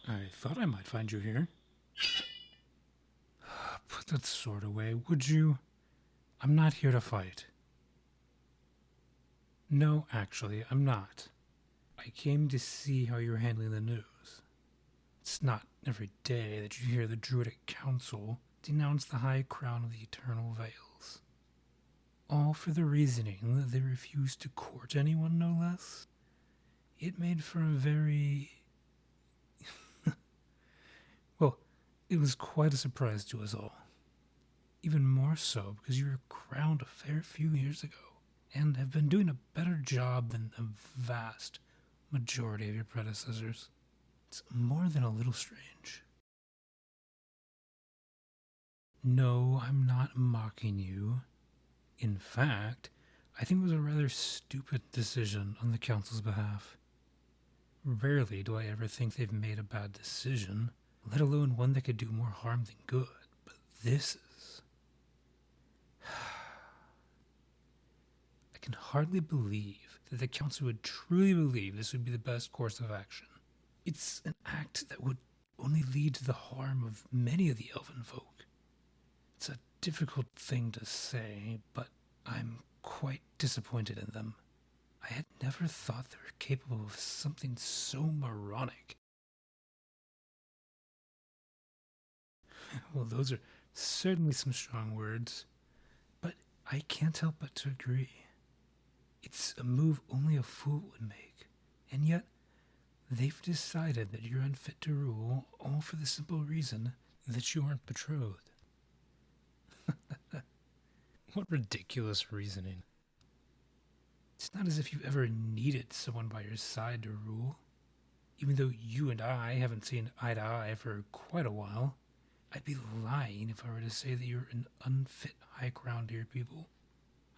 I thought I might find you here. Put that sword away, would you? I'm not here to fight. No, actually, I'm not. I came to see how you're handling the news. It's not every day that you hear the Druidic Council denounce the High Crown of the Eternal Veils. All for the reasoning that they refused to court anyone, no less. It made for a very... well, it was quite a surprise to us all. Even more so because you were crowned a fair few years ago and have been doing a better job than the vast majority of your predecessors. It's more than a little strange. No, I'm not mocking you. In fact, I think it was a rather stupid decision on the Council's behalf. Rarely do I ever think they've made a bad decision, let alone one that could do more harm than good, but this is... I can hardly believe that the Council would truly believe this would be the best course of action. It's an act that would only lead to the harm of many of the elven folk. It's a difficult thing to say, but I'm quite disappointed in them. I had never thought they were capable of something so moronic. Well, those are certainly some strong words, but I can't help but to agree. It's a move only a fool would make, and yet they've decided that you're unfit to rule, all for the simple reason that you aren't betrothed. What ridiculous reasoning. It's not as if you've ever needed someone by your side to rule. Even though you and I haven't seen eye to eye for quite a while, I'd be lying if I were to say that you're an unfit high crown to your people.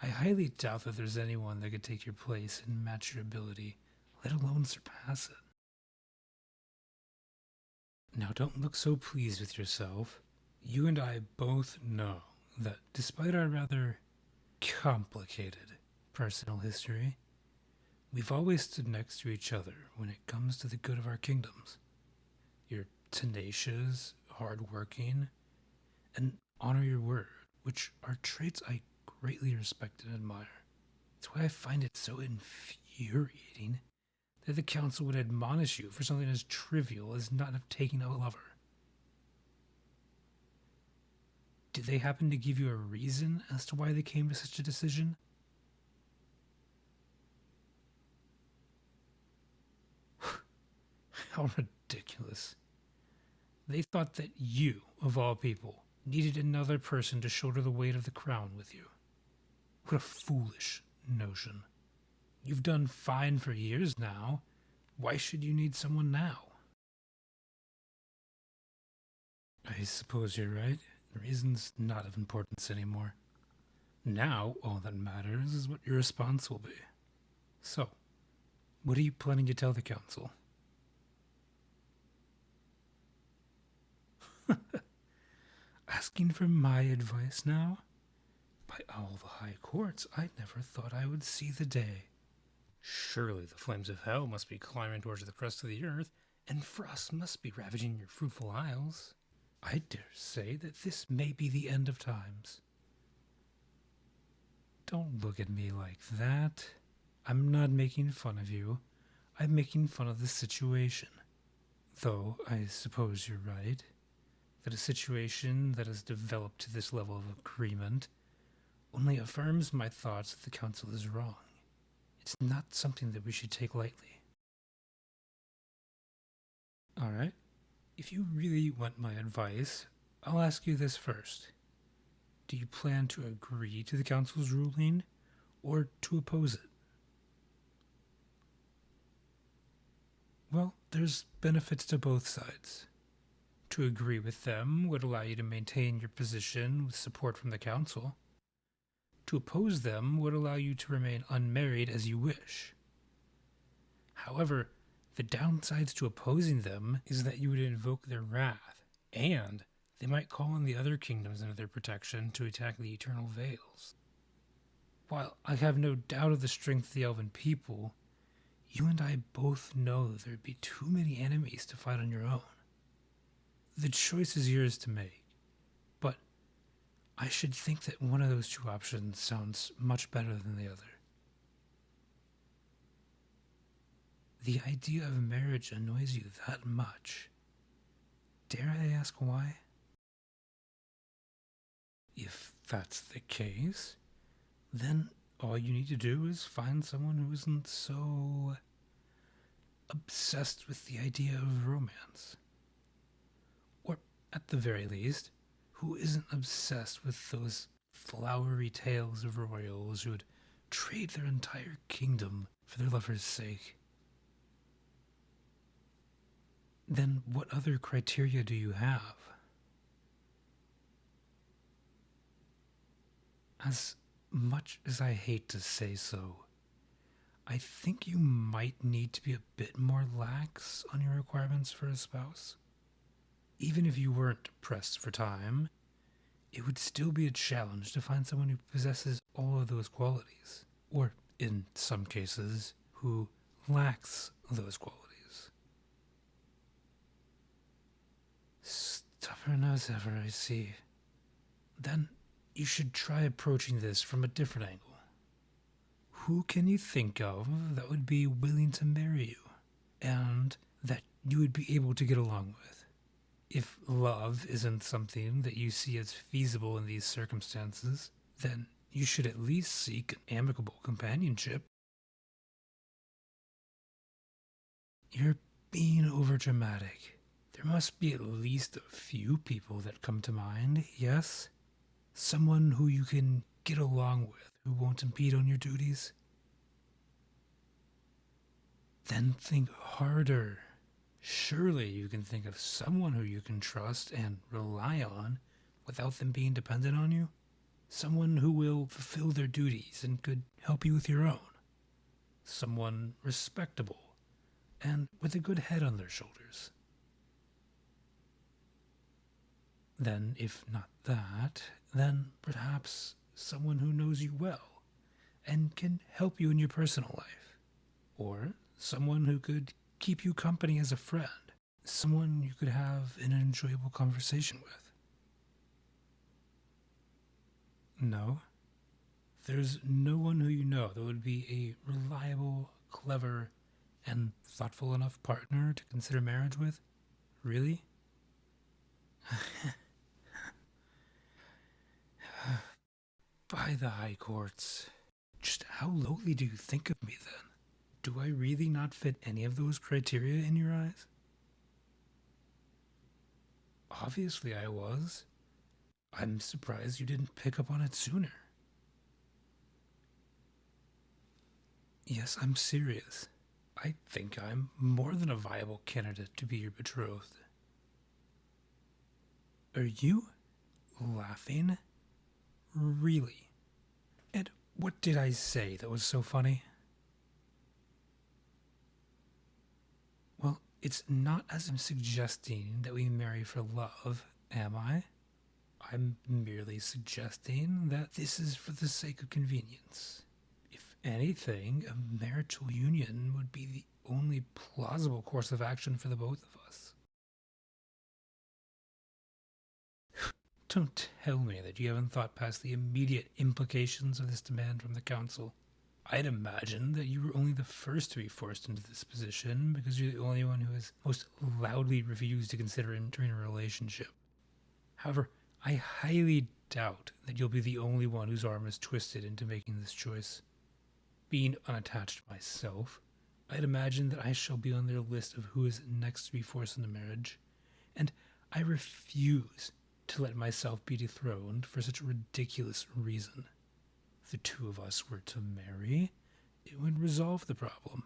I highly doubt that there's anyone that could take your place and match your ability, let alone surpass it. Now don't look so pleased with yourself. You and I both know that despite our rather complicated personal history, we've always stood next to each other when it comes to the good of our kingdoms. You're tenacious, hardworking, and honor your word, which are traits I greatly respect and admire. It's why I find it so infuriating that the council would admonish you for something as trivial as not taking a lover. Did they happen to give you a reason as to why they came to such a decision? How ridiculous. They thought that you, of all people, needed another person to shoulder the weight of the crown with you. What a foolish notion. You've done fine for years now. Why should you need someone now? I suppose you're right. The reason's not of importance anymore. Now, all that matters is what your response will be. So, what are you planning to tell the council? Asking for my advice now? By all the high courts, I never thought I would see the day. Surely the flames of hell must be climbing towards the crust of the earth, and frost must be ravaging your fruitful isles. I dare say that this may be the end of times. Don't look at me like that. I'm not making fun of you. I'm making fun of the situation. Though I suppose you're right, that a situation that has developed to this level of agreement only affirms my thoughts that the council is wrong. It's not something that we should take lightly. All right. If you really want my advice, I'll ask you this first. Do you plan to agree to the council's ruling or to oppose it? Well, there's benefits to both sides. To agree with them would allow you to maintain your position with support from the council. To oppose them would allow you to remain unmarried as you wish. However, the downsides to opposing them is that you would invoke their wrath, and they might call on the other kingdoms under their protection to attack the Eternal Veils. While I have no doubt of the strength of the elven people, you and I both know that there would be too many enemies to fight on your own. The choice is yours to make, but I should think that one of those two options sounds much better than the other. The idea of marriage annoys you that much. Dare I ask why? If that's the case, then all you need to do is find someone who isn't so obsessed with the idea of romance. Or, at the very least, who isn't obsessed with those flowery tales of royals who would trade their entire kingdom for their lover's sake. Then what other criteria do you have? As much as I hate to say so, I think you might need to be a bit more lax on your requirements for a spouse. Even if you weren't pressed for time, it would still be a challenge to find someone who possesses all of those qualities, or in some cases, who lacks those qualities. Stubborn as ever, I see. Then you should try approaching this from a different angle. Who can you think of that would be willing to marry you, and that you would be able to get along with? If love isn't something that you see as feasible in these circumstances, then you should at least seek an amicable companionship. You're being overdramatic. There must be at least a few people that come to mind, yes? Someone who you can get along with, who won't impede on your duties? Then think harder. Surely you can think of someone who you can trust and rely on without them being dependent on you? Someone who will fulfill their duties and could help you with your own. Someone respectable and with a good head on their shoulders. Then, if not that, then perhaps someone who knows you well and can help you in your personal life. Or someone who could keep you company as a friend. Someone you could have an enjoyable conversation with. No? There's no one who you know that would be a reliable, clever, and thoughtful enough partner to consider marriage with? Really? By the high courts, just how lowly do you think of me then? Do I really not fit any of those criteria in your eyes? Obviously I was. I'm surprised you didn't pick up on it sooner. Yes, I'm serious. I think I'm more than a viable candidate to be your betrothed. Are you laughing? Really? And what did I say that was so funny? Well, it's not as I'm suggesting that we marry for love, am I? I'm merely suggesting that this is for the sake of convenience. If anything, a marital union would be the only plausible course of action for the both of us. Don't tell me that you haven't thought past the immediate implications of this demand from the council. I'd imagine that you were only the first to be forced into this position because you're the only one who has most loudly refused to consider entering a relationship. However, I highly doubt that you'll be the only one whose arm is twisted into making this choice. Being unattached myself, I'd imagine that I shall be on their list of who is next to be forced into marriage, and I refuse to let myself be dethroned for such a ridiculous reason. If the two of us were to marry, it would resolve the problem.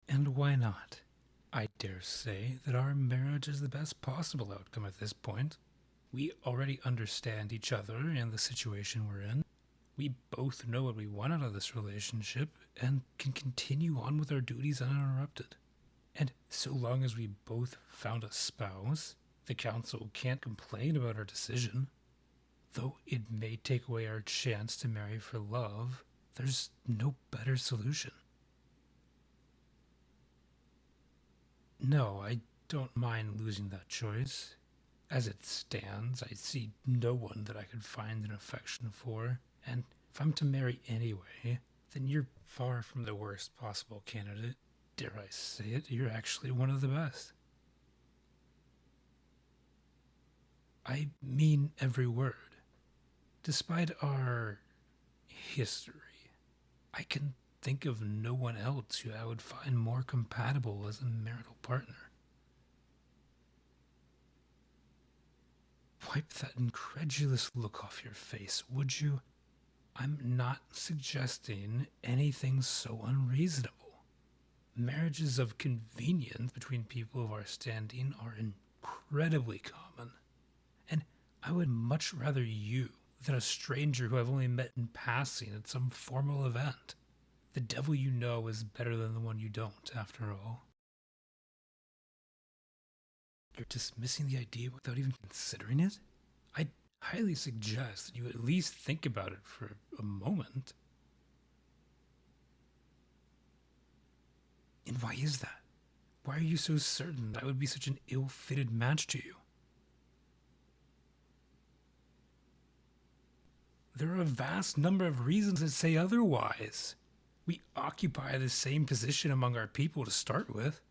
And why not? I dare say that our marriage is the best possible outcome at this point. We already understand each other and the situation we're in. We both know what we want out of this relationship and can continue on with our duties uninterrupted. And so long as we both found a spouse, the council can't complain about our decision. Though it may take away our chance to marry for love, there's no better solution. No, I don't mind losing that choice. As it stands, I see no one that I could find an affection for, and if I'm to marry anyway, then you're far from the worst possible candidate. Dare I say it, you're actually one of the best. I mean every word. Despite our history, I can think of no one else who I would find more compatible as a marital partner. Wipe that incredulous look off your face, would you? I'm not suggesting anything so unreasonable. Marriages of convenience between people of our standing are incredibly common, and I would much rather you than a stranger who I've only met in passing at some formal event. The devil you know is better than the one you don't, after all. You're dismissing the idea without even considering it? I'd highly suggest that you at least think about it for a moment. And why is that? Why are you so certain that I would be such an ill-fitted match to you? There are a vast number of reasons that say otherwise. We occupy the same position among our people to start with.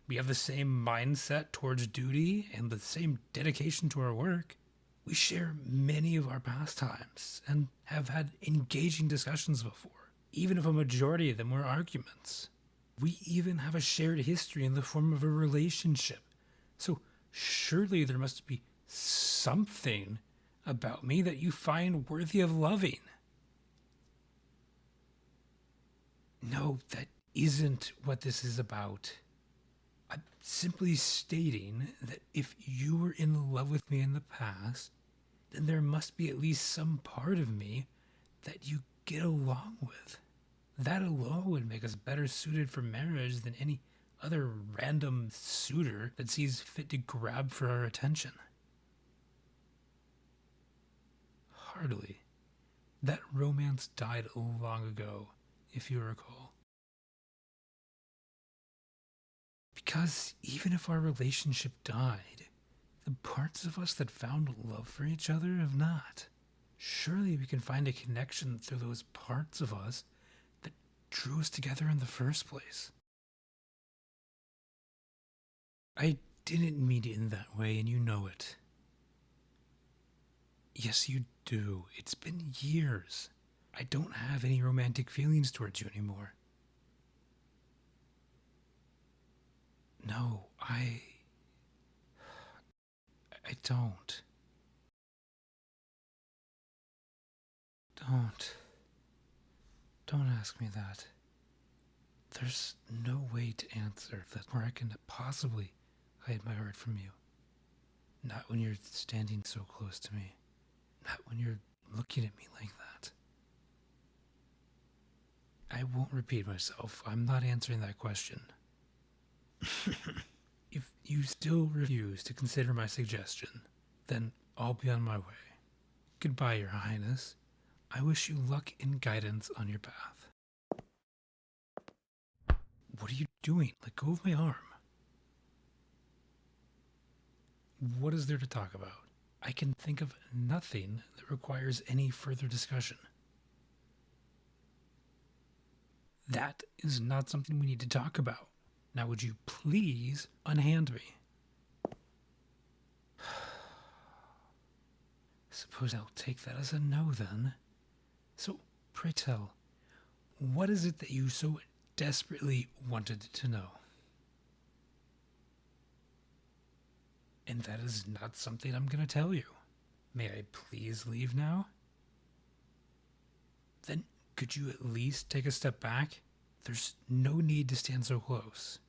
We have the same mindset towards duty and the same dedication to our work. We share many of our pastimes and have had engaging discussions before, even if a majority of them were arguments. We even have a shared history in the form of a relationship. So surely there must be something about me that you find worthy of loving. No, that isn't what this is about. I'm simply stating that if you were in love with me in the past, then there must be at least some part of me that you get along with. That alone would make us better suited for marriage than any other random suitor that sees fit to grab for our attention. Hardly. That romance died long ago, if you recall. Because even if our relationship died, the parts of us that found love for each other have not. Surely we can find a connection through those parts of us that drew us together in the first place. I didn't mean it in that way, and you know it. Yes, you do. It's been years. I don't have any romantic feelings towards you anymore. No, I don't. Don't. Don't ask me that. There's no way to answer that where I can possibly hide my heart from you. Not when you're standing so close to me. Not when you're looking at me like that. I won't repeat myself. I'm not answering that question. If you still refuse to consider my suggestion, then I'll be on my way. Goodbye, Your Highness. I wish you luck and guidance on your path. What are you doing? Let go of my arm. What is there to talk about? I can think of nothing that requires any further discussion. That is not something we need to talk about. Now would you please unhand me? Suppose I'll take that as a no then. So, pray tell, what is it that you so desperately wanted to know? And that is not something I'm going to tell you. May I please leave now? Then could you at least take a step back? There's no need to stand so close.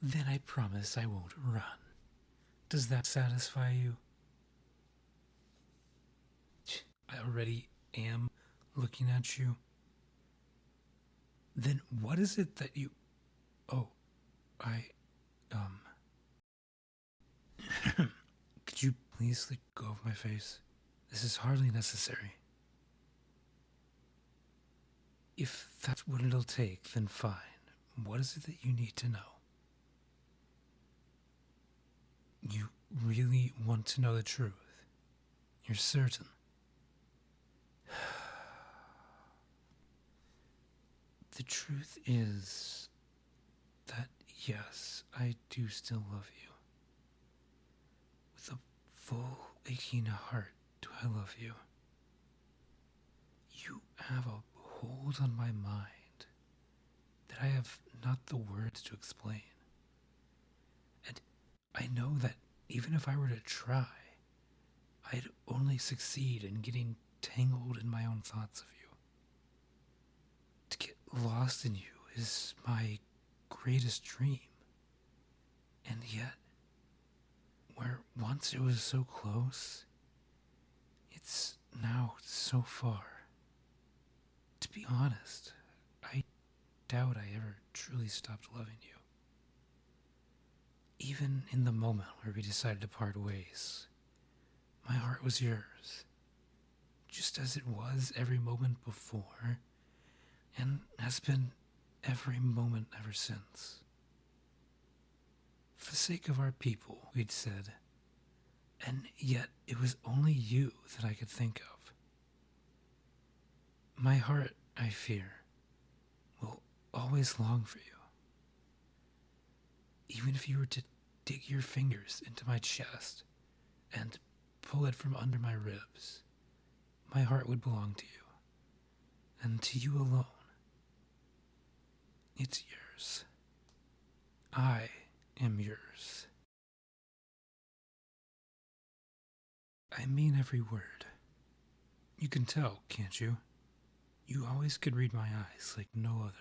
Then I promise I won't run. Does that satisfy you? I already am looking at you. Then what is it that you... Oh, Could you please let go of my face? This is hardly necessary. If that's what it'll take, then fine. what is it that you need to know? You really want to know the truth? You're certain? The truth is that, yes, I do still love you. With a full, aching heart do I love you. You have a hold on my mind that I have not the words to explain. And I know that even if I were to try, I'd only succeed in getting tangled in my own thoughts of you. To get lost in you is my greatest dream. And yet, where once it was so close, it's now so far. To be honest, I doubt I ever truly stopped loving you. Even in the moment where we decided to part ways, my heart was yours, just as it was every moment before, and has been every moment ever since. For the sake of our people, we'd said, and yet it was only you that I could think of. My heart, I fear, will always long for you. Even if you were to dig your fingers into my chest and pull it from under my ribs, my heart would belong to you, and to you alone. It's yours. I am yours. I mean every word. You can tell, can't you? You always could read my eyes like no other.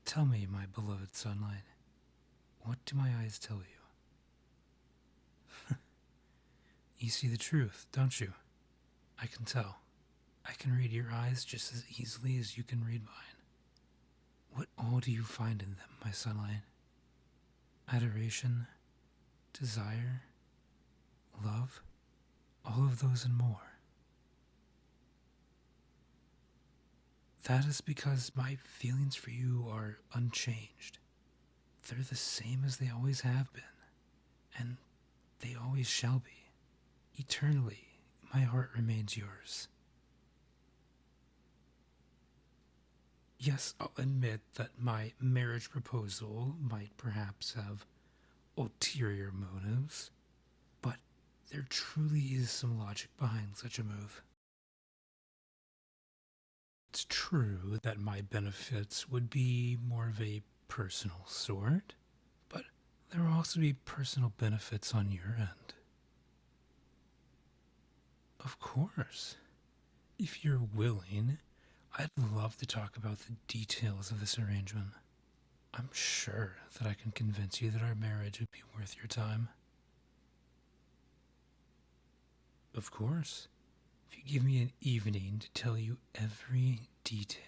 Tell me, my beloved sunlight, what do my eyes tell you? You see the truth, don't you? I can tell. I can read your eyes just as easily as you can read mine. What all do you find in them, my sunlight? Adoration, desire, love, all of those and more. That is because my feelings for you are unchanged. They're the same as they always have been, and they always shall be. Eternally, my heart remains yours. Yes, I'll admit that my marriage proposal might perhaps have ulterior motives, but there truly is some logic behind such a move. It's true that my benefits would be more of a personal sort, but there will also be personal benefits on your end. Of course. If you're willing, I'd love to talk about the details of this arrangement. I'm sure that I can convince you that our marriage would be worth your time. Of course. If you give me an evening to tell you every detail,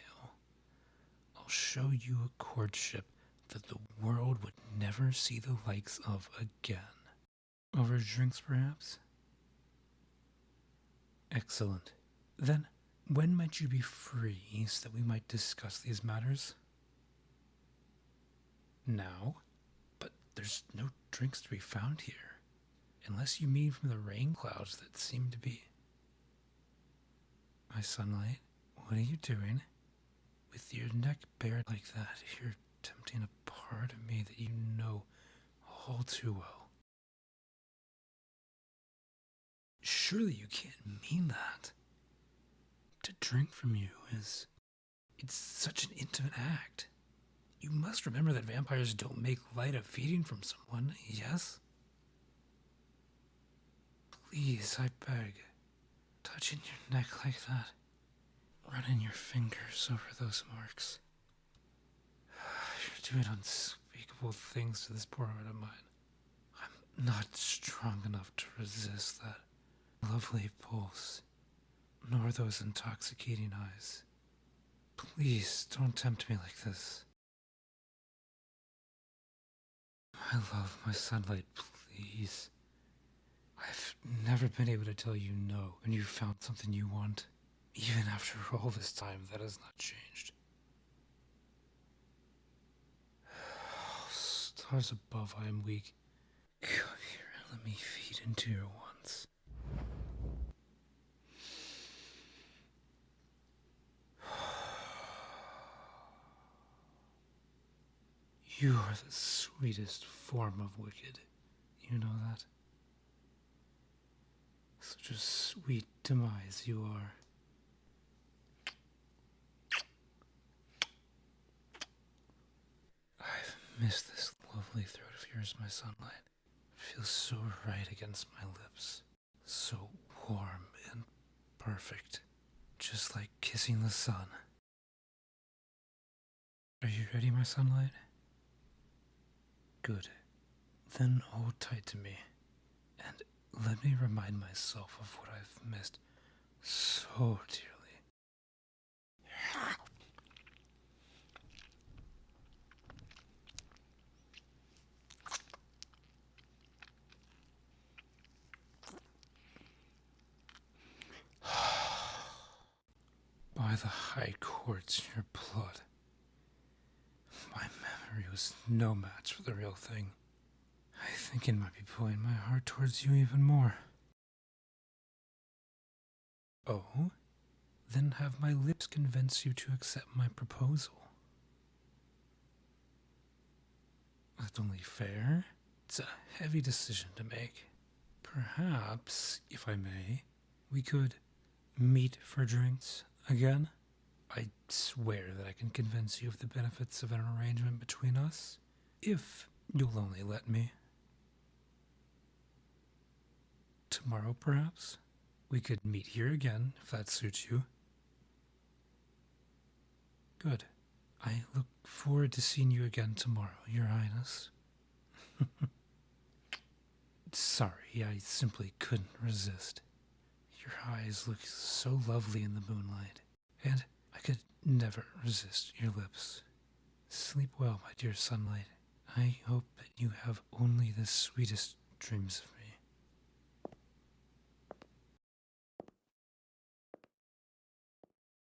I'll show you a courtship that the world would never see the likes of again. Over drinks, perhaps? Excellent. Then, when might you be free so that we might discuss these matters? Now? But there's no drinks to be found here, unless you mean from the rain clouds that seem to be. My sunlight, what are you doing? With your neck bared like that, you're tempting a part of me that you know all too well. Surely you can't mean that. To drink from you it's such an intimate act. You must remember that vampires don't make light of feeding from someone, yes? Please, I beg, touching your neck like that, running your fingers over those marks. You're doing unspeakable things to this poor heart of mine. I'm not strong enough to resist that lovely pulse, nor those intoxicating eyes. Please don't tempt me like this. My love, my sunlight, please. I've never been able to tell you no when you found something you want. Even after all this time, that has not changed. stars above I am weak. Come here and let me feed into your wants. You are the sweetest form of wicked. You know that? Such a sweet demise you are. I've missed this lovely throat of yours, my sunlight. It feels so right against my lips. So warm and perfect. Just like kissing the sun. Are you ready, my sunlight? Good. Then hold tight to me, and let me remind myself of what I've missed so dearly. By the high courts in your blood, my memory was no match for the real thing. I think it might be pulling my heart towards you even more. Oh? Then have my lips convince you to accept my proposal. That's only fair. It's a heavy decision to make. Perhaps, if I may, we could meet for drinks again? I swear that I can convince you of the benefits of an arrangement between us, if you'll only let me. Tomorrow, perhaps? We could meet here again, if that suits you. Good. I look forward to seeing you again tomorrow, Your Highness. Sorry, I simply couldn't resist. Your eyes look so lovely in the moonlight, and I could never resist your lips. Sleep well, my dear sunlight. I hope that you have only the sweetest dreams of me.